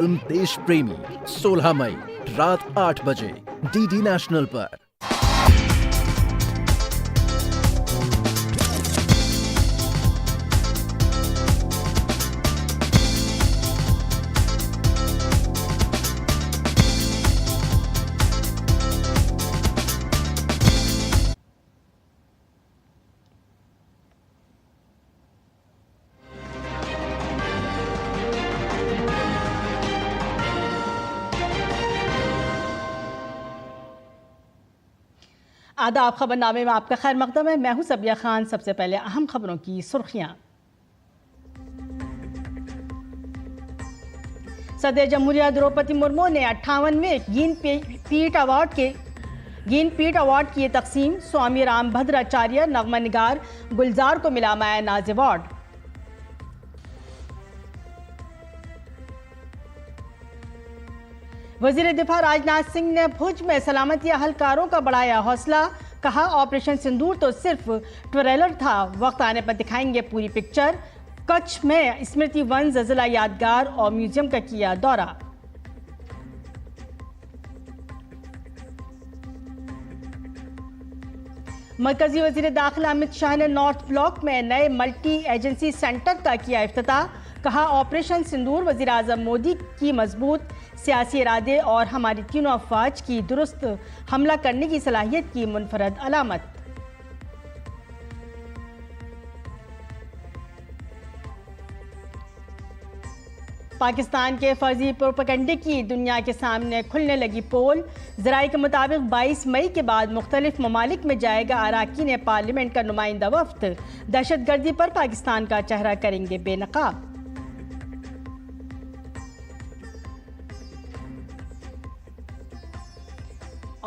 Film देश प्रेमी 16 मई रात 8 बजे डीडी नेशनल पर। आदाब, खबरनामे में आपका खैर मकदम है। मैं हूं सबिया खान। सबसे पहले अहम खबरों की सुर्खियां। सदर जमहूरिया द्रौपदी मुर्मू ने 58वें ज्ञानपीठ अवार्ड किए तकसीम। स्वामी रामभद्राचार्य, नगमा निगार गुलजार को मिला माया नाज अवार्ड। वजीर दिफा राजनाथ सिंह ने भुज में सलामती अहलकारों का बढ़ाया हौसला। कहा, ऑपरेशन सिंदूर तो सिर्फ ट्रेलर था, वक्त आने पर दिखाएंगे पूरी पिक्चर। कच्छ में स्मृति वन, ज़लज़ला यादगार और म्यूजियम का किया दौरा। मरकजी वजीर दाखिला अमित शाह ने नॉर्थ ब्लॉक में नए मल्टी एजेंसी सेंटर का किया इफ्तिताह। कहा, ऑपरेशन सिंदूर वजीर आजम मोदी की मजबूत सियासी इरादे और हमारी तीनों अफवाज की दुरुस्त हमला करने की सलाहियत की मुनफरद अलामत। पाकिस्तान के फर्जी प्रोपेगेंडे की दुनिया के सामने खुलने लगी पोल। ज़राए के मुताबिक 22 मई के बाद मुख्तलिफ ममालिक में जाएगा अराकीन पार्लियामेंट का नुमाइंदा वफ्द। दहशतगर्दी पर पाकिस्तान का चेहरा करेंगे बेनकाब।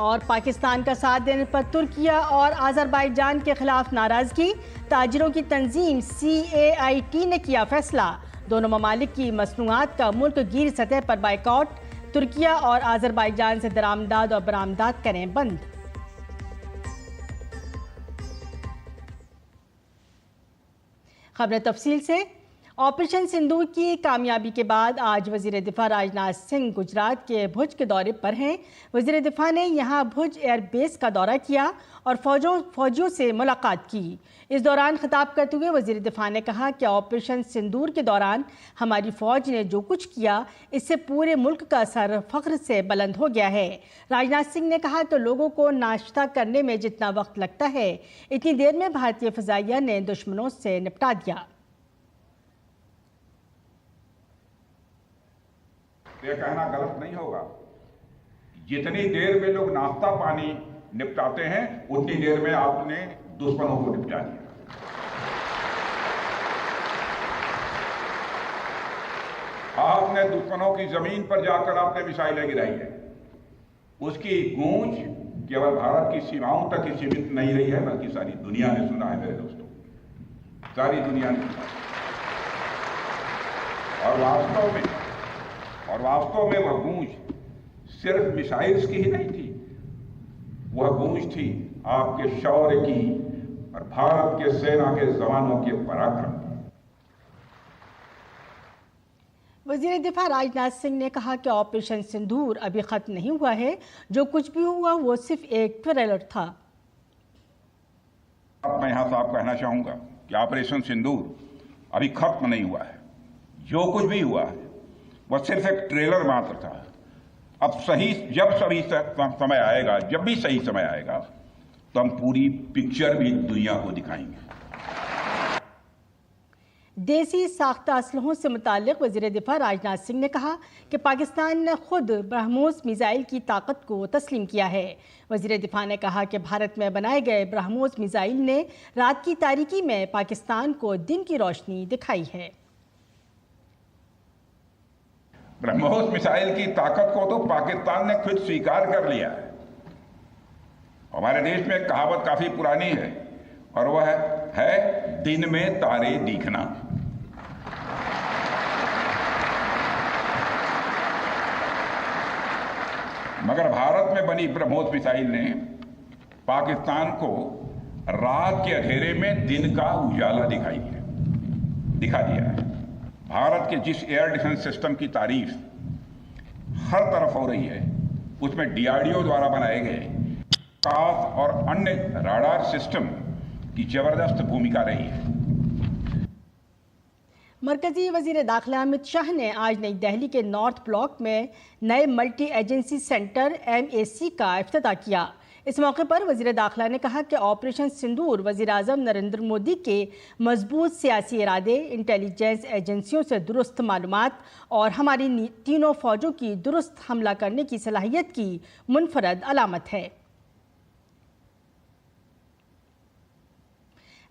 और पाकिस्तान का साथ देने पर तुर्किया और अज़रबैजान के खिलाफ नाराजगी। ताजिरों की तंजीम CAIT ने किया फैसला। दोनों ममालिक की मसनूआत का मुल्क गिर सतह पर बाइकआउट। तुर्किया और अज़रबैजान से दरामदाद और बरामदात करें बंद। खबरें तफसील से। ऑपरेशन सिंदूर की कामयाबी के बाद आज वजीर दिफा राजनाथ सिंह गुजरात के भुज के दौरे पर हैं। वजीर दिफा ने यहां भुज एयरबेस का दौरा किया और फौजियों से मुलाकात की। इस दौरान खिताब करते हुए वजीर दिफा ने कहा कि ऑपरेशन सिंदूर के दौरान हमारी फ़ौज ने जो कुछ किया, इससे पूरे मुल्क का सर फ़ख्र से बुलंद हो गया है। राजनाथ सिंह ने कहा कि लोगों को नाश्ता करने में जितना वक्त लगता है, इतनी देर में भारतीय फ़िज़ाइया ने दुश्मनों से निपटा दिया। ये कहना गलत नहीं होगा, जितनी देर में लोग नाश्ता पानी निपटाते हैं, उतनी देर में आपने दुश्मनों को निपटा दिया। आपने दुश्मनों की जमीन पर जाकर आपने मिसाइलें गिराई है। उसकी गूंज केवल भारत की सीमाओं तक ही सीमित नहीं रही है, बल्कि सारी दुनिया ने सुना है मेरे दोस्तों, सारी दुनिया ने सुना। और वास्तव में वह गूंज सिर्फ मिसाइल्स की ही नहीं थी, वह गूंज थी आपके शौर्य की और भारत के सेना के जवानों के पराक्रम की। वजीर दिफा राजनाथ सिंह ने कहा कि ऑपरेशन सिंदूर अभी खत्म नहीं हुआ है, जो कुछ भी हुआ वो सिर्फ एक ट्रेलर था। मैं यहां साफ कहना चाहूंगा कि ऑपरेशन सिंदूर अभी खत्म नहीं हुआ है। जो कुछ भी हुआ है वह सिर्फ एक ट्रेलर मात्र था। अब जब समय आएगा, जब भी सही समय आएगा, तो हम पूरी पिक्चर भी दुनिया को दिखाएंगे। देसी साख्ता असलहों से मुताल्लिक वजीर दिफा राजनाथ सिंह ने कहा कि पाकिस्तान ने खुद ब्रह्मोस मिसाइल की ताकत को तस्लीम किया है। वजीर दिफा ने कहा कि भारत में बनाए गए ब्रह्मोस मिसाइल ने रात की तारीकी में पाकिस्तान को दिन की रोशनी दिखाई है। ब्रह्मोस मिसाइल की ताकत को तो पाकिस्तान ने खुद स्वीकार कर लिया है। हमारे देश में एक कहावत काफी पुरानी है और वह है दिन में तारे दिखना। मगर भारत में बनी ब्रह्मोस मिसाइल ने पाकिस्तान को रात के अंधेरे में दिन का उजाला दिखा दिया है। भारत के जिस एयर डिफेंस सिस्टम की तारीफ हर तरफ हो रही है, उसमें डीआरडीओ द्वारा बनाए गए कास और अन्य राडार सिस्टम की जबरदस्त भूमिका रही है। मरकजी वजीर दाखिला अमित शाह ने आज नई दिल्ली के नॉर्थ ब्लॉक में नए मल्टी एजेंसी सेंटर MAC का इफ्तिताह किया। इस मौके पर वजीर दाखिला ने कहा कि ऑपरेशन सिंदूर वजीर आज़म नरेंद्र मोदी के मजबूत सियासी इरादे, इंटेलिजेंस एजेंसियों से दुरुस्त मालूमात और हमारी तीनों फौजों की दुरुस्त हमला करने की सलाहियत की मुनफरद अलामत है।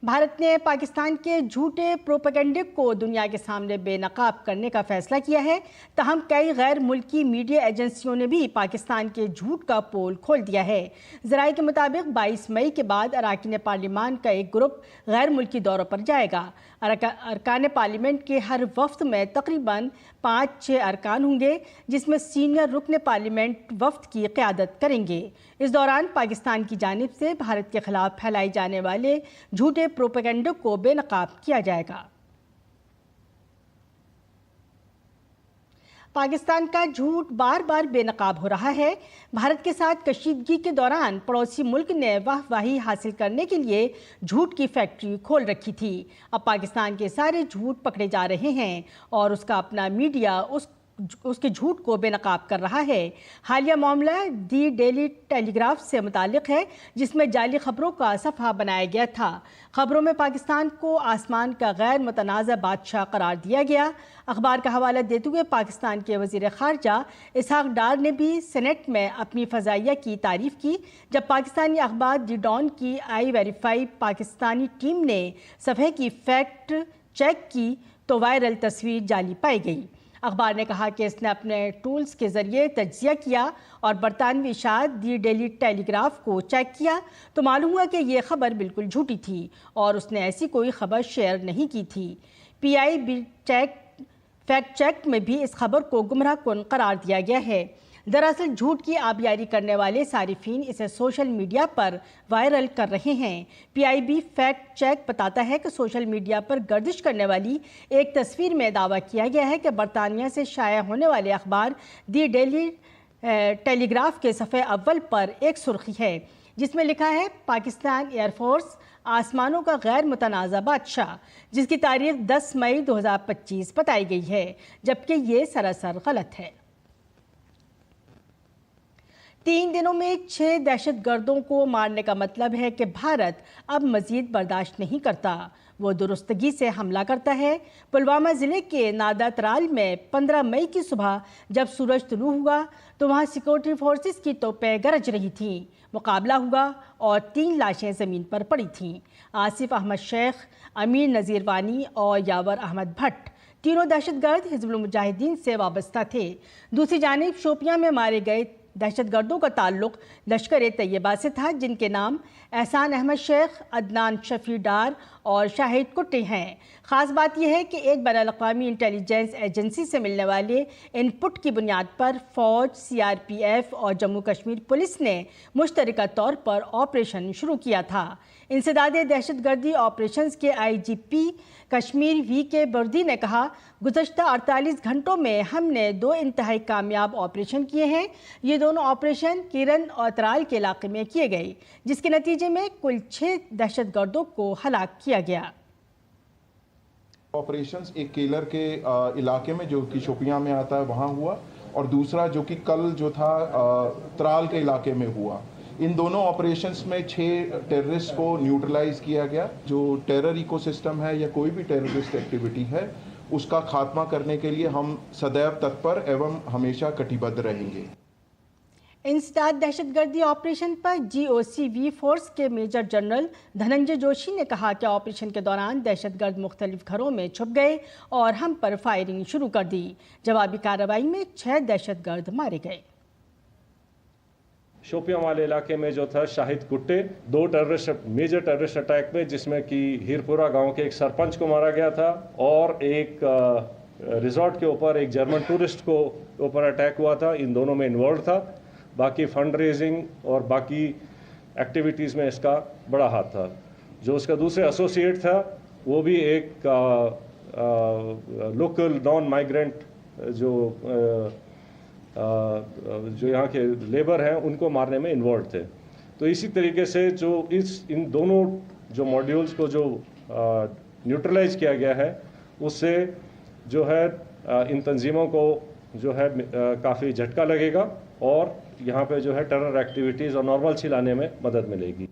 भारत ने पाकिस्तान के झूठे प्रोपेगेंडे को दुनिया के सामने बेनकाब करने का फैसला किया है। ताहम कई गैर मुल्की मीडिया एजेंसियों ने भी पाकिस्तान के झूठ का पोल खोल दिया है। ज़राए के मुताबिक 22 मई के बाद अरकान पार्लियामान का एक ग्रुप गैर मुल्की दौरों पर जाएगा। अरकान पार्लियामेंट के हर वफ्द में तकरीबन 5-6 अरकान होंगे, जिसमें सीनियर रुकन पार्लियामेंट वफ्द की क़यादत करेंगे। इस दौरान पाकिस्तान की जानिब से भारत के खिलाफ फैलाए जाने वाले झूठे प्रोपेगेंडे को बेनकाब किया जाएगा। पाकिस्तान का झूठ बार बार बेनकाब हो रहा है। भारत के साथ कशीदगी के दौरान पड़ोसी मुल्क ने वाहवाही हासिल करने के लिए झूठ की फैक्ट्री खोल रखी थी। अब पाकिस्तान के सारे झूठ पकड़े जा रहे हैं और उसका अपना मीडिया उसके झूठ को बेनकाब कर रहा है। हालिया मामला दी डेली टेलीग्राफ से मुतालिक है, जिसमें जाली खबरों का सफ़ा बनाया गया था। खबरों में पाकिस्तान को आसमान का गैर मुतनाज़ा बादशाह करार दिया गया। अखबार का हवाला देते हुए पाकिस्तान के वज़ीर ख़ारजा इसहाक डार ने भी सेनेट में अपनी फ़ज़ाइया की तारीफ़ की। जब पाकिस्तानी अखबार दी डॉन की आई-वेरीफाई पाकिस्तानी टीम ने सफ़े की फैक्ट चेक की तो वायरल तस्वीर जाली पाई गई। अखबार ने कहा कि इसने अपने टूल्स के ज़रिए तज्जिया किया और बरतानवी इशाअत दी डेली टेलीग्राफ को चेक किया तो मालूम हुआ कि यह खबर बिल्कुल झूठी थी और उसने ऐसी कोई खबर शेयर नहीं की थी। PIB फैक्ट चेक में भी इस खबर को गुमराह कुन करार दिया गया है। दरअसल झूठ की आबियारी करने वाले सारिफीन इसे सोशल मीडिया पर वायरल कर रहे हैं। PIB फैक्ट चेक बताता है कि सोशल मीडिया पर गर्दिश करने वाली एक तस्वीर में दावा किया गया है कि बरतानिया से शाया होने वाले अखबार दी डेली टेलीग्राफ के सफ़े अव्वल पर एक सुर्खी है, जिसमें लिखा है पाकिस्तान एयरफोर्स आसमानों का गैर मुतनाज़ा बादशाह, जिसकी तारीख 10 मई 2025 बताई गई है, जबकि ये सरासर गलत है। 3 दिनों में 6 दहशतगर्दों को मारने का मतलब है कि भारत अब मज़ीद बर्दाश्त नहीं करता, वो दुरुस्तगी से हमला करता है। पुलवामा ज़िले के नादा तराल में 15 मई की सुबह जब सूरज तुलू हुआ तो वहाँ सिक्योरिटी फोर्सेस की तोपें गरज रही थीं। मुकाबला हुआ और 3 लाशें ज़मीन पर पड़ी थीं। आसिफ अहमद शेख, अमीर नज़ीर वानी और यावर अहमद भट्ट तीनों दहशतगर्द हिज़्बुल मुजाहिदीन से वाबस्ता थे। दूसरी जानिब शोपियां में मारे गए दहशतगर्दों का ताल्लुक लश्कर तैयबा से था, जिनके नाम एहसान अहमद शेख, अदनान शफी डार और शाहिद कुट्टी हैं। ख़ास बात यह है कि एक बैनुल-अक़वामी इंटेलिजेंस एजेंसी से मिलने वाले इनपुट की बुनियाद पर फ़ौज, CRPF और जम्मू कश्मीर पुलिस ने मुश्तरका तौर पर ऑपरेशन शुरू किया था। इंसदादे दहशतगर्दी ऑपरेशंस के IGP कश्मीर VK बर्दी ने कहा, गुज़श्ता 48 घंटों में हमने 2 इंतहाई कामयाब ऑपरेशन किए हैं। ये दोनों ऑपरेशन किरन और तराल के इलाके में किए गए, जिसके नतीजे में कुल 6 दहशतगर्दों को हलाक किया गया। ऑपरेशंस एक केलर के इलाके में जो कि शोपियां में आता है वहाँ हुआ, और दूसरा जो कि कल जो था तराल के इलाके में हुआ। इन दोनों ऑपरेशंस में 6 टेररिस्ट को न्यूट्रलाइज किया गया। जो टेरर इकोसिस्टम है या कोई भी टेररिस्ट एक्टिविटी है, उसका खात्मा करने के लिए हम सदैव तत्पर एवं हमेशा कटिबद्ध रहेंगे। इंसदाद दहशतगर्दी ऑपरेशन पर GOCV फोर्स के मेजर जनरल धनंजय जोशी ने कहा कि ऑपरेशन के दौरान दहशतगर्द मुख्तलिफ घरों में छुप गए और हम पर फायरिंग शुरू कर दी। जवाबी कार्रवाई में 6 दहशतगर्द मारे गए। शोपियां वाले इलाके में जो था शाहिद कुट्टे 2 मेजर टेररिस्ट अटैक में, जिसमें कि हीरपुरा गांव के एक सरपंच को मारा गया था और एक रिजॉर्ट के ऊपर एक जर्मन टूरिस्ट को ऊपर अटैक हुआ था। इन दोनों में इन्वॉल्व था। बाकी फंड रेजिंग और बाकी एक्टिविटीज़ में इसका बड़ा हाथ था। जो उसका दूसरे एसोसिएट था वो भी एक लोकल नॉन माइग्रेंट जो जो यहाँ के लेबर हैं उनको मारने में इन्वॉल्व थे। तो इसी तरीके से जो इन दोनों जो मॉड्यूल्स को जो न्यूट्रलाइज किया गया है, उससे जो है इन तंजीमों को जो है काफ़ी झटका लगेगा और यहाँ पे जो है टेरर एक्टिविटीज़ और नॉर्मलसी लाने में मदद मिलेगी।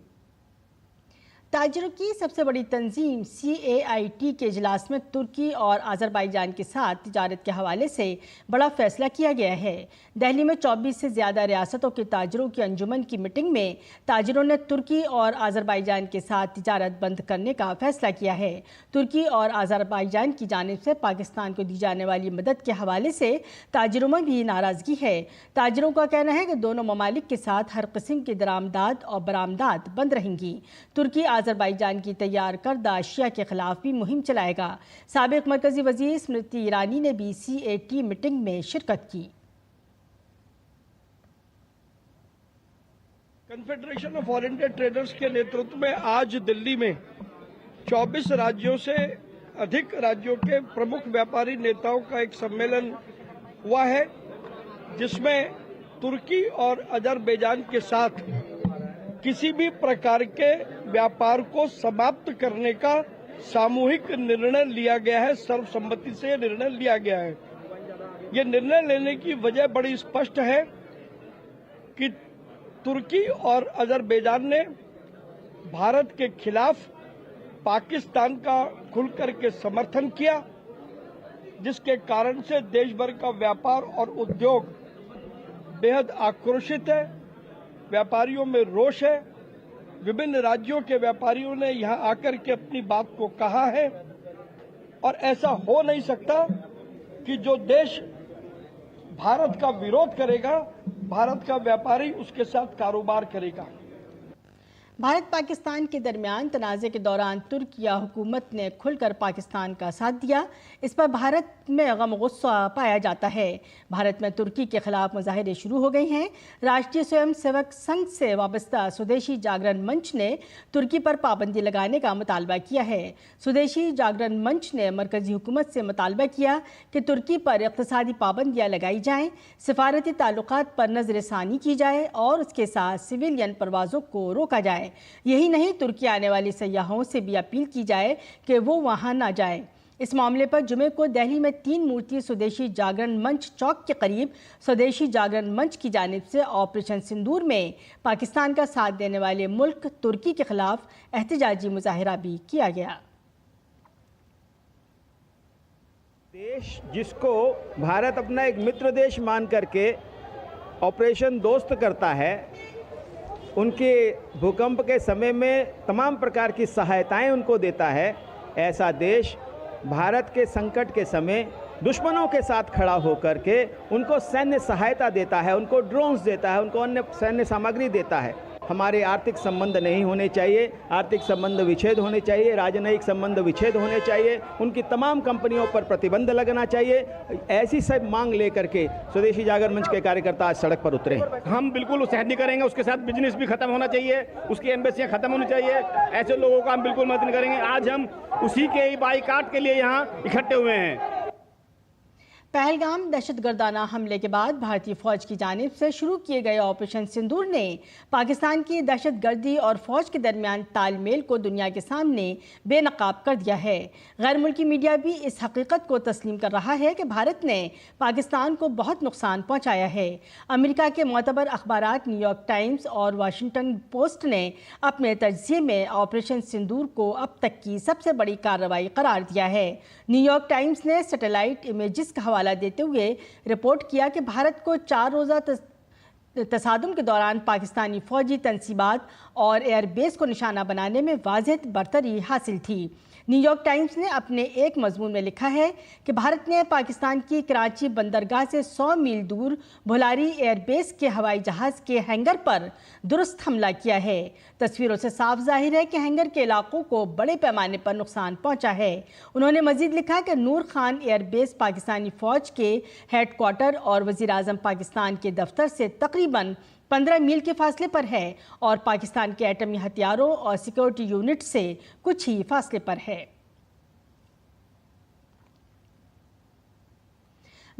ताजिरों की सबसे बड़ी तंजीम CAIT के इजलास में तुर्की और आज़रबाईजान के साथ तिजारत के हवाले से बड़ा फैसला किया गया है। दिल्ली में 24 से ज़्यादा रियासतों के ताजिरों की अंजुमन की मीटिंग में ताजिरों ने तुर्की और आज़रबाईजान के साथ तिजारत बंद करने का फैसला किया है। तुर्की और आज़रबाईजान की जानिब से पाकिस्तान को दी जाने वाली मदद के हवाले से ताजिरों में भी नाराज़गी है। ताजिरों का कहना है कि दोनों ममालिक के साथ हर किस्म की दरामदात और बरामदात बंद रहेंगी। तुर्की आज़रबाईजान की तैयार करदा अशिया के खिलाफ भी मुहिम चलाएगा। साबिक मरकजी वजीर स्मृति ईरानी ने भी CAT मीटिंग में शिरकत की। कन्फेडरेशन ऑफ ओरिएंटेड ट्रेडर्स के नेतृत्व में आज दिल्ली में 24 राज्यों से अधिक राज्यों के प्रमुख व्यापारी नेताओं का एक सम्मेलन हुआ है, जिसमें तुर्की और अजरबैजान के साथ किसी भी प्रकार के व्यापार को समाप्त करने का सामूहिक निर्णय लिया गया है। सर्वसम्मति से निर्णय लिया गया है। ये निर्णय लेने की वजह बड़ी स्पष्ट है कि तुर्की और अजरबैजान ने भारत के खिलाफ पाकिस्तान का खुलकर के समर्थन किया, जिसके कारण से देश भर का व्यापार और उद्योग बेहद आक्रोशित है। व्यापारियों में रोष है। विभिन्न राज्यों के व्यापारियों ने यहां आकर के अपनी बात को कहा है और ऐसा हो नहीं सकता कि जो देश भारत का विरोध करेगा, भारत का व्यापारी उसके साथ कारोबार करेगा। भारत पाकिस्तान के दरमियान तनाज़े के दौरान तुर्किया हुकूमत ने खुलकर पाकिस्तान का साथ दिया। इस पर भारत में गम गुस्सा पाया जाता है। भारत में तुर्की के खिलाफ मुजाहिरे शुरू हो गए हैं। राष्ट्रीय स्वयं सेवक संघ से वाबस्ता स्वदेशी जागरण मंच ने तुर्की पर पाबंदी लगाने का मुतालबा किया है। स्वदेशी जागरण मंच ने मरकजी हुकूमत से मुतालबा किया कि तुर्की पर इक़्तिसादी पाबंदियाँ लगाई जाएँ, सिफारती ताल्लुकात पर नज़रसानी की जाए और उसके साथ सिविलियन परवाज़ों को रोका जाए। यही नहीं, तुर्की आने वाले सयाहों से भी अपील की जाए कि वो वहां ना जाएं। इस मामले पर जुमे को दिल्ली में 3 मूर्ति स्वदेशी जागरण मंच चौक के करीब स्वदेशी जागरण मंच की जानिब से ऑपरेशन सिंदूर में पाकिस्तान का साथ देने वाले मुल्क तुर्की के खिलाफ एहतजाजी मुजाहिरा भी किया गया। देश जिसको भारत अपना एक मित्र देश मान करके ऑपरेशन दोस्त करता है, उनके भूकंप के समय में तमाम प्रकार की सहायताएं उनको देता है, ऐसा देश भारत के संकट के समय दुश्मनों के साथ खड़ा होकर के उनको सैन्य सहायता देता है, उनको ड्रोन्स देता है, उनको अन्य सैन्य सामग्री देता है। हमारे आर्थिक संबंध नहीं होने चाहिए, आर्थिक संबंध विच्छेद होने चाहिए, राजनयिक संबंध विच्छेद होने चाहिए, उनकी तमाम कंपनियों पर प्रतिबंध लगना चाहिए। ऐसी सब मांग लेकर के स्वदेशी जागरण मंच के कार्यकर्ता आज सड़क पर उतरे। हम बिल्कुल सहन नहीं करेंगे, उसके साथ बिजनेस भी खत्म होना चाहिए, उसकी एम्बेसियां खत्म होनी चाहिए। ऐसे लोगों का हम बिल्कुल मदद नहीं करेंगे। आज हम उसी के बाईकाट के लिए यहाँ इकट्ठे हुए हैं। पहलगाम दहशतगर्दाना हमले के बाद भारतीय फौज की जानिब से शुरू किए गए ऑपरेशन सिंदूर ने पाकिस्तान की दहशतगर्दी और फौज के दरमियान तालमेल को दुनिया के सामने बेनकाब कर दिया है। गैर मुल्की मीडिया भी इस हकीकत को तस्लीम कर रहा है कि भारत ने पाकिस्तान को बहुत नुकसान पहुंचाया है। अमेरिका के मोतबर अखबारात न्यूयॉर्क टाइम्स और वाशिंगटन पोस्ट ने अपने तज्ज़िये में ऑपरेशन सिंदूर को अब तक की सबसे बड़ी कार्रवाई करार दिया है। न्यूयॉर्क टाइम्स ने सैटेलाइट इमेजेस का हवाला देते हुए रिपोर्ट किया कि भारत को 4 रोज़ा तसादुम के दौरान पाकिस्तानी फौजी तनसीबात और एयरबेस को निशाना बनाने में वाज़ेह बरतरी हासिल थी। न्यूयॉर्क टाइम्स ने अपने एक मजमून में लिखा है कि भारत ने पाकिस्तान की कराची बंदरगाह से 100 मील दूर भुलारी एयरबेस के हवाई जहाज़ के हैंगर पर दुरुस्त हमला किया है। तस्वीरों से साफ जाहिर है कि हैंगर के इलाकों को बड़े पैमाने पर नुकसान पहुंचा है। उन्होंने मजीद लिखा कि नूर खान एयरबेस पाकिस्तानी फ़ौज के हेडक्वार्टर और वज़ीर आज़म पाकिस्तान के दफ्तर से तकरीबन 15 मील के फासले पर है और पाकिस्तान के एटमी हथियारों और सिक्योरिटी यूनिट से कुछ ही फासले पर है।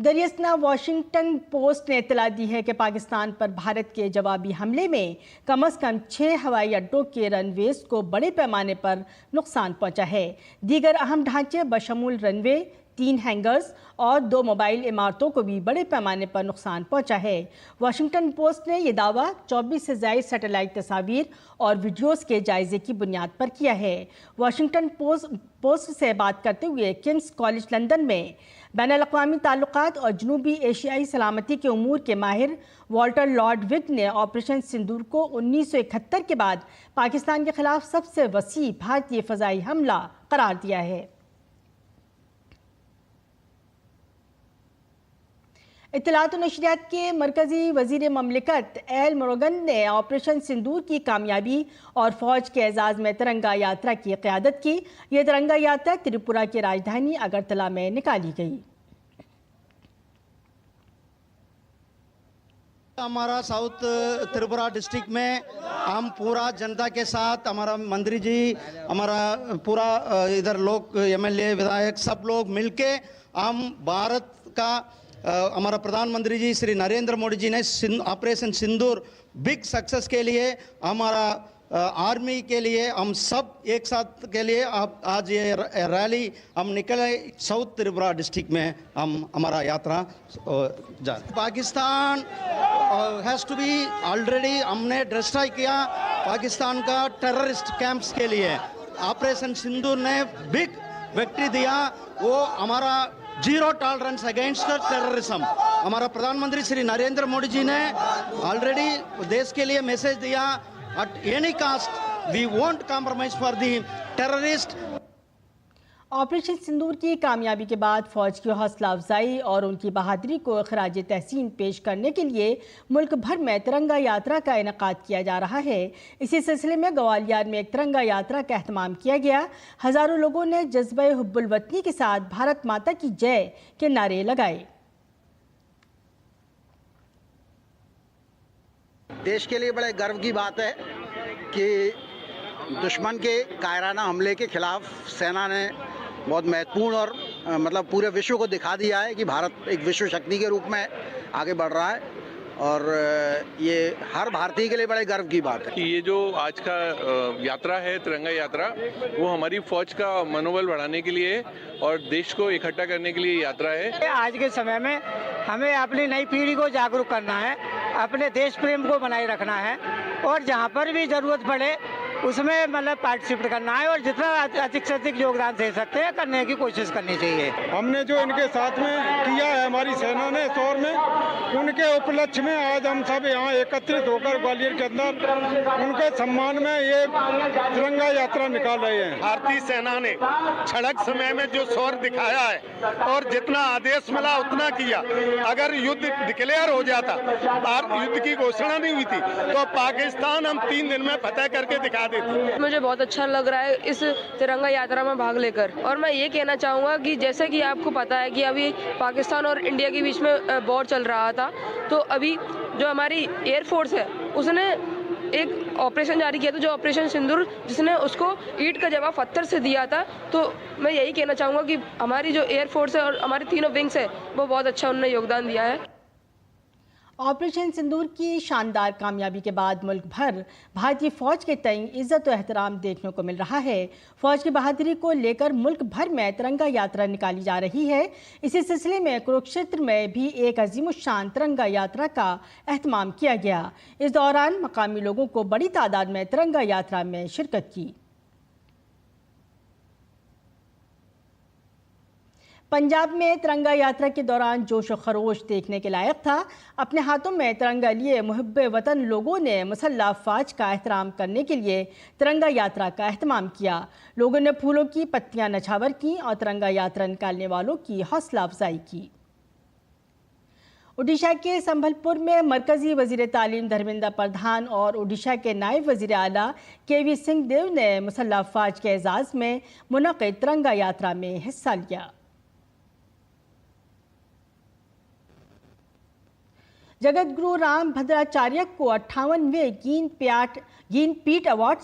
दरियासना वाशिंगटन पोस्ट ने इत्तला दी है कि पाकिस्तान पर भारत के जवाबी हमले में कम से कम 6 हवाई अड्डों के रनवेज को बड़े पैमाने पर नुकसान पहुंचा है। दीगर अहम ढांचे बशमूल रनवे, 3 हैंगर्स और 2 मोबाइल इमारतों को भी बड़े पैमाने पर नुकसान पहुंचा है। वाशिंगटन पोस्ट ने यह दावा 24 से ज़ायद सैटेलाइट तस्वीर और वीडियोस के जायजे की बुनियाद पर किया है। वाशिंगटन पोस्ट से बात करते हुए किंग्स कॉलेज लंदन में बैनुल-अक़वामी ताल्लुकात और जनूबी एशियाई सलामती के उमूर के माहिर वॉल्टर लॉर्डविग ने ऑपरेशन सिंदूर को 1971 के बाद पाकिस्तान के खिलाफ सबसे वसी भारतीय फ़ज़ाई हमला करार दिया है। इत्तलात और नशरियात के मरकज़ी वज़ीर ममलिकत एल मोरगन ने ऑपरेशन सिंदूर की कामयाबी और फ़ौज के एजाज़ में तिरंगा यात्रा की क़यादत की। ये तिरंगा यात्रा त्रिपुरा की राजधानी अगरतला में निकाली गई। हमारा साउथ त्रिपुरा डिस्ट्रिक्ट में हम पूरा जनता के साथ, हमारा मंत्री जी, हमारा पूरा इधर लोग MLA विधायक सब लोग मिलके हम भारत का हमारा प्रधानमंत्री जी श्री नरेंद्र मोदी जी ने ऑपरेशन सिंदूर बिग सक्सेस के लिए हमारा आर्मी के लिए हम सब एक साथ के लिए आज ये रैली हम निकले साउथ त्रिपुरा डिस्ट्रिक्ट में हम हमारा यात्रा जा Pakistan has to be already हमने डिस्ट्रॉय किया पाकिस्तान का टेररिस्ट कैंप्स के लिए। ऑपरेशन सिंदूर ने बिग विक्ट्री दिया, वो हमारा जीरो टॉलरेंस अगेंस्ट टेररिज्म। हमारा प्रधानमंत्री श्री नरेंद्र मोदी जी ने ऑलरेडी देश के लिए मैसेज दिया, at any cost we won't compromise for the terrorist. Operation Sindoor की कामयाबी के बाद फ़ौज की हौसला अफजाई और उनकी बहादुरी को खराज तहसीन पेश करने के लिए मुल्क भर में तिरंगा यात्रा का इनेकाद किया जा रहा है। इसी सिलसिले में ग्वालियर में एक तिरंगा यात्रा का एहतमाम किया गया। हज़ारों लोगों ने जज्बे हुब्बुल वतनी के साथ भारत माता की जय के नारे लगाए। देश के लिए बड़े गर्व की बात है कि दुश्मन के कायराना हमले के खिलाफ सेना ने बहुत महत्वपूर्ण और मतलब पूरे विश्व को दिखा दिया है कि भारत एक विश्व शक्ति के रूप में आगे बढ़ रहा है और ये हर भारतीय के लिए बड़े गर्व की बात है कि ये जो आज का यात्रा है तिरंगा यात्रा, वो हमारी फौज का मनोबल बढ़ाने के लिए और देश को इकट्ठा करने के लिए यात्रा है। आज के समय में हमें अपनी नई पीढ़ी को जागरूक करना है, अपने देश प्रेम को बनाए रखना है और जहाँ पर भी ज़रूरत पड़े उसमें मतलब पार्टिसिपेट करना है और जितना अधिक से अधिक योगदान दे सकते हैं करने की कोशिश करनी चाहिए। हमने जो इनके साथ में किया है हमारी सेना ने शोर में, उनके उपलक्ष्य में आज हम सब यहाँ एकत्रित होकर ग्वालियर के अंदर उनके सम्मान में ये तिरंगा यात्रा निकाल रहे हैं। भारतीय सेना ने क्षणिक समय में जो शौर्य दिखाया है और जितना आदेश मिला उतना किया। अगर युद्ध डिक्लेयर हो जाता और युद्ध की घोषणा नहीं हुई थी तो पाकिस्तान हम 3 दिन में फतेह करके दिखा देते। मुझे बहुत अच्छा लग रहा है इस तिरंगा यात्रा में भाग लेकर और मैं ये कहना चाहूँगा कि जैसे कि आपको पता है कि अभी पाकिस्तान और इंडिया के बीच में वॉर चल रहा था, तो अभी जो हमारी एयरफोर्स है उसने एक ऑपरेशन जारी किया था जो ऑपरेशन सिंदूर, जिसने उसको ईंट का जवाब पत्थर से दिया था। तो मैं यही कहना चाहूँगा कि हमारी जो एयरफोर्स है और हमारी तीनों विंग्स है वो बहुत अच्छा उन्होंने योगदान दिया है। ऑपरेशन सिंदूर की शानदार कामयाबी के बाद मुल्क भर भारतीय फ़ौज के तय इज़्ज़त और एहतराम देखने को मिल रहा है। फ़ौज की बहादुरी को लेकर मुल्क भर में तिरंगा यात्रा निकाली जा रही है। इसी सिलसिले में कुरुक्षेत्र में भी एक अजीमुश्शान तिरंगा यात्रा का एहतमाम किया गया। इस दौरान मकामी लोगों को बड़ी तादाद में तिरंगा यात्रा में शिरकत की। पंजाब में तिरंगा यात्रा के दौरान जोश और खरोश देखने के लायक था। अपने हाथों में तिरंगा लिए मुहिब्बे वतन लोगों ने मुसल्लह अफवाज का एहतराम करने के लिए तिरंगा यात्रा का एहतमाम किया। लोगों ने फूलों की पत्तियां नछावर की और तिरंगा यात्रा निकालने वालों की हौसला अफजाई की। ओडिशा के संबलपुर में मरकजी वजीर तालीम धर्मेंद्र प्रधान और ओडिशा के नायब वजीर आला KV सिंह देव ने मुसल्लह अफवाज के एजाज़ में मुनक़िद तिरंगा यात्रा में हिस्सा लिया। जगतगुरु राम भद्राचार्य को 58वें ज्ञानपीठ अवार्ड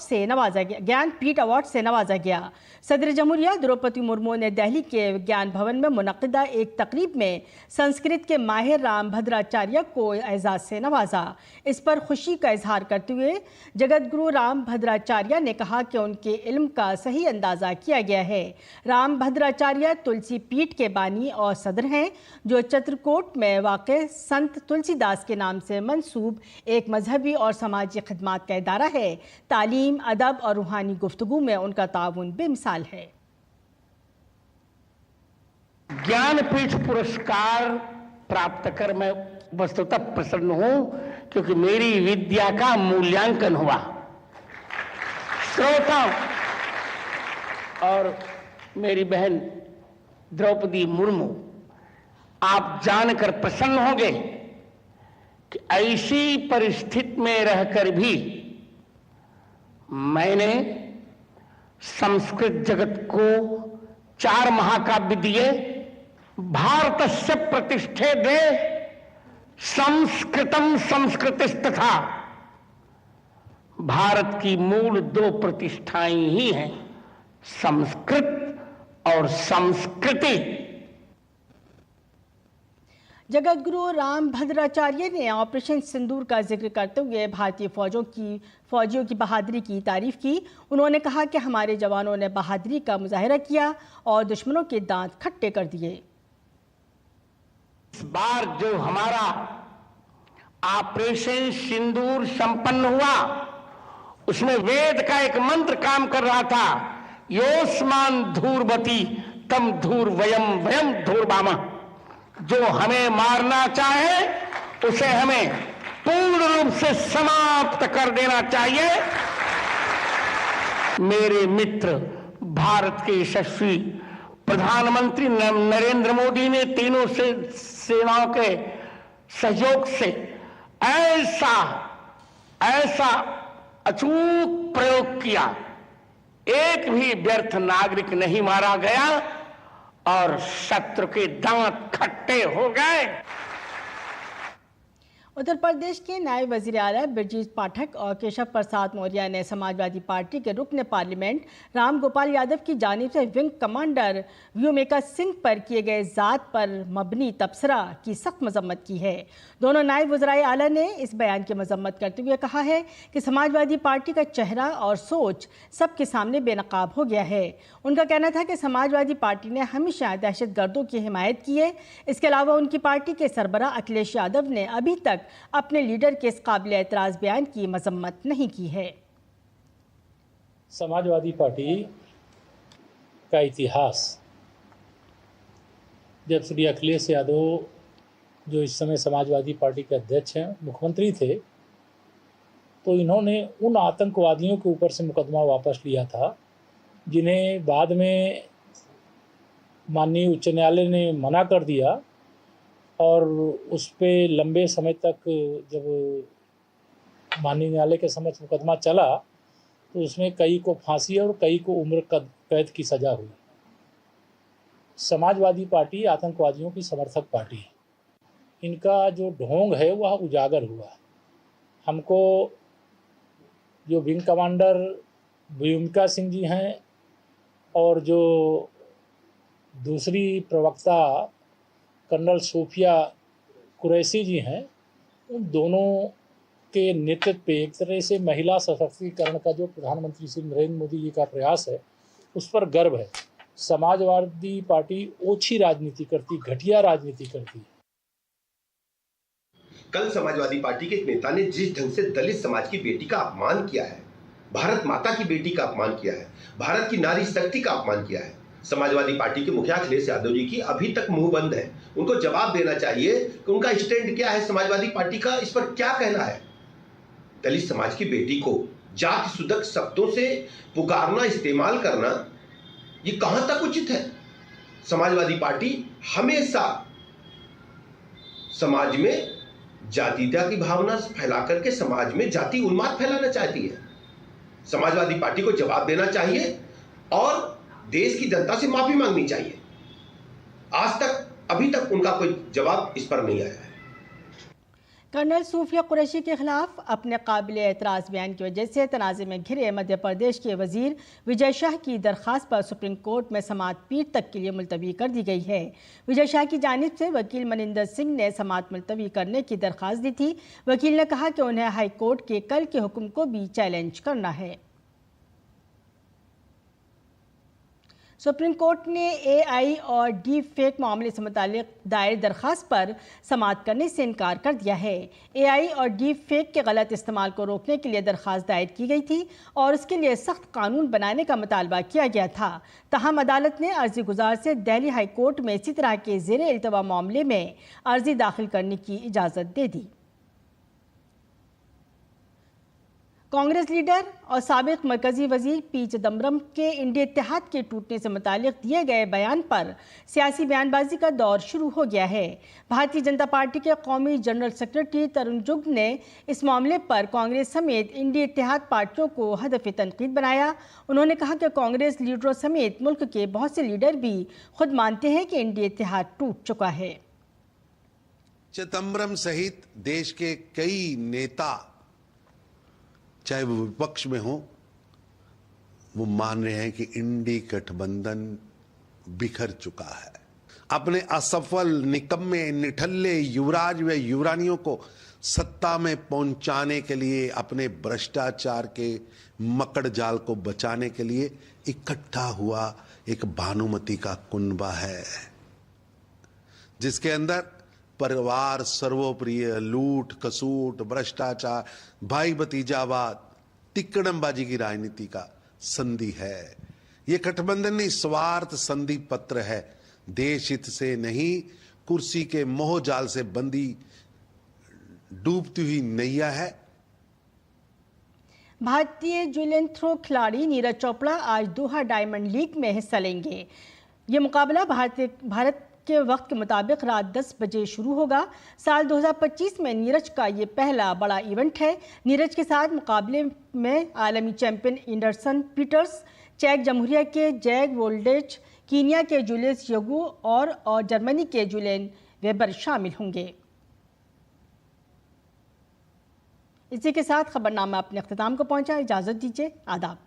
से नवाजा गया। सदर जमहूरिया द्रौपदी मुर्मू ने दिल्ली के विज्ञान भवन में मुनक्किदा एक तकरीब में संस्कृत के माहिर राम भद्राचार्य को एजाज़ से नवाजा। इस पर खुशी का इजहार करते हुए जगतगुरु राम भद्राचार्य ने कहा कि उनके इल्म का सही अंदाज़ा किया गया है। राम भद्राचार्य तुलसी पीठ के बानी और सदर हैं, जो चित्रकूट में वाक़ संत तुलसीदास के नाम से मंसूब एक मजहबी और समाजी खिदमात का इदारा है। तालीम, अदब और रूहानी गुफ्तगू में उनका ताउन बेमिसाल है। ज्ञानपीठ पुरस्कार प्राप्त कर मैं वस्तुतः प्रसन्न हूं, क्योंकि मेरी विद्या का मूल्यांकन हुआ। श्रोताओं और मेरी बहन द्रौपदी मुर्मू, आप जानकर प्रसन्न होंगे कि ऐसी परिस्थिति में रहकर भी मैंने संस्कृत जगत को 4 महाकाव्य दिए। भारतस्य प्रतिष्ठे दे संस्कृतम संस्कृतिस्तथा। भारत की मूल 2 प्रतिष्ठाएं ही हैं, संस्कृत और संस्कृति। जगतगुरु राम भद्राचार्य ने ऑपरेशन सिंदूर का जिक्र करते हुए भारतीय फौजियों की बहादुरी की तारीफ की। उन्होंने कहा कि हमारे जवानों ने बहादुरी का मुजाहिरा किया और दुश्मनों के दांत खट्टे कर दिए। इस बार जो हमारा ऑपरेशन सिंदूर संपन्न हुआ, उसमें वेद का एक मंत्र काम कर रहा था, योस्मान धूर्वती तम धूर वयम वयम धूर्वामः। जो हमें मारना चाहे उसे हमें पूर्ण रूप से समाप्त कर देना चाहिए। मेरे मित्र भारत के यशस्वी प्रधानमंत्री नरेंद्र मोदी ने तीनों सेनाओं के सहयोग से ऐसा अचूक प्रयोग किया, एक भी व्यर्थ नागरिक नहीं मारा गया और शत्रु के दांत खट्टे हो गए। उत्तर प्रदेश के नायब वजीर आला ब्रजेश पाठक और केशव प्रसाद मौर्य ने समाजवादी पार्टी के रुकन पार्लियामेंट राम गोपाल यादव की जानिब से विंग कमांडर व्योमिका सिंह पर किए गए ज़ात पर मबनी तबसरा की सख्त मजम्मत की है। दोनों नायब वज़राए आला ने इस बयान की मजम्मत करते हुए कहा है कि समाजवादी पार्टी का चेहरा और सोच सबके सामने बेनकाब हो गया है। उनका कहना था कि समाजवादी पार्टी ने हमेशा दहशतगर्दों की हिमायत की है। इसके अलावा उनकी पार्टी के सरबराह अखिलेश यादव ने अभी तक अपने लीडर के इस काबिल एतराज़ बयान की मजम्मत नहीं की है। समाजवादी पार्टी का इतिहास, जब श्री अखिलेश यादव जो इस समय समाजवादी पार्टी के अध्यक्ष हैं, मुख्यमंत्री थे, तो इन्होंने उन आतंकवादियों के ऊपर से मुकदमा वापस लिया था जिन्हें बाद में माननीय उच्च न्यायालय ने मना कर दिया, और उस पे लंबे समय तक जब माननीय न्यायालय के समक्ष मुकदमा चला तो उसमें कई को फांसी और कई को उम्र कैद की सज़ा हुई। समाजवादी पार्टी आतंकवादियों की समर्थक पार्टी है। इनका जो ढोंग है वह उजागर हुआ। हमको जो विंग कमांडर व्योमिका सिंह जी हैं और जो दूसरी प्रवक्ता कर्नल सोफिया कुरैशी जी हैं, उन दोनों के नेतृत्व पे एक तरह से महिला सशक्तिकरण का जो प्रधानमंत्री श्री नरेंद्र मोदी जी का प्रयास है, उस पर गर्व है। समाजवादी पार्टी ओछी राजनीति करती, घटिया राजनीति करती है। कल समाजवादी पार्टी के एक नेता ने जिस ढंग से दलित समाज की बेटी का अपमान किया है, भारत माता की बेटी का अपमान किया है, भारत की नारी शक्ति का अपमान किया है, समाजवादी पार्टी के मुखिया अखिलेश यादव जी की अभी तक मुंह बंद है। उनको जवाब देना चाहिए कि उनका स्टैंड क्या है, समाजवादी पार्टी का इस पर क्या कहना है। दलित समाज की बेटी को जाति सुधक शब्दों से पुकारना, इस्तेमाल करना, ये कहां तक उचित है। समाजवादी पार्टी हमेशा समाज में जातीयता की भावना फैला करके समाज में जाति उन्माद फैलाना चाहती है। समाजवादी पार्टी को जवाब देना चाहिए और देश की जनता से माफी मांगनी चाहिए। आज तक अभी तक उनका कोई जवाब इस पर नहीं आया है। कर्नल सूफिया कुरैशी के खिलाफ अपने काबिल एतराज़ बयान की वजह से तनाज़े में घिरे मध्य प्रदेश के वजीर विजय शाह की दरख्वास्त पर सुप्रीम कोर्ट में समाअत पीठ तक के लिए मुलतवी कर दी गई है। विजय शाह की जानिब से वकील मनिंदर सिंह ने समाअत मुलतवी करने की दरख्वास्त दी थी। वकील ने कहा कि उन्हें हाई कोर्ट के कल के हुक्म को भी चैलेंज करना है। सुप्रीम कोर्ट ने AI और डीप फेक मामले से मुतालिक दायर दरख्वास्त पर समाअत करने से इनकार कर दिया है। AI और डीप फेक के गलत इस्तेमाल को रोकने के लिए दरख्वास्त दायर की गई थी और उसके लिए सख्त कानून बनाने का मुतालबा किया गया था। ताहम अदालत ने अर्जी गुजार से दिल्ली हाई कोर्ट में इसी तरह के ज़ेरे इल्तवा मामले में अर्जी दाखिल करने की इजाज़त दे दी। कांग्रेस लीडर और साबिक मरकजी वजीर पी चिदम्बरम के इंडिया इत्तेहाद के टूटने से मुतालिक दिए गए बयान पर सियासी बयानबाजी का दौर शुरू हो गया है। भारतीय जनता पार्टी के कौमी जनरल सेक्रेटरी तरुण जुग ने इस मामले पर कांग्रेस समेत इंडिया इत्तेहाद पार्टियों को हदफ तनकीद बनाया। उन्होंने कहा कि कांग्रेस लीडरों समेत मुल्क के बहुत से लीडर भी खुद मानते हैं कि इंडिया इत्तेहाद टूट चुका है। चिदम्बरम सहित देश के कई नेता चाहे वो विपक्ष में हो, वो मान रहे हैं कि इंडी गठबंधन बिखर चुका है। अपने असफल, निकम्मे, निठल्ले युवराज व युवरानियों को सत्ता में पहुंचाने के लिए, अपने भ्रष्टाचार के मकड़ जाल को बचाने के लिए इकट्ठा हुआ एक भानुमति का कुनबा है, जिसके अंदर परिवार सर्वोप्रिय, लूट खसूट, भ्रष्टाचार, भाई भतीजावाद, तिक्कड़मबाजी की राजनीति का संधि है। ये गठबंधन निस्वार्थ संधि पत्र है, देश हित से नहीं, कुर्सी के मोह जाल से बंधी डूबती हुई नैया है। भारतीय जूलियन थ्रो खिलाड़ी नीरज चोपड़ा आज दोहा डायमंड लीग में हिस्सा लेंगे। ये मुकाबला भारत के वक्त के मुताबिक रात 10 बजे शुरू होगा। साल 2025 में नीरज का ये पहला बड़ा इवेंट है। नीरज के साथ मुकाबले में आलमी चैंपियन एंडरसन पीटर्स, चेक जमहूरिया के जैक वोल्डेज, कीनिया के जूलियस यगू और जर्मनी के जूलियन वेबर शामिल होंगे। इसी के साथ खबरनामा अपने अख्तिताम को पहुंचा। इजाज़त दीजिए। आदाब।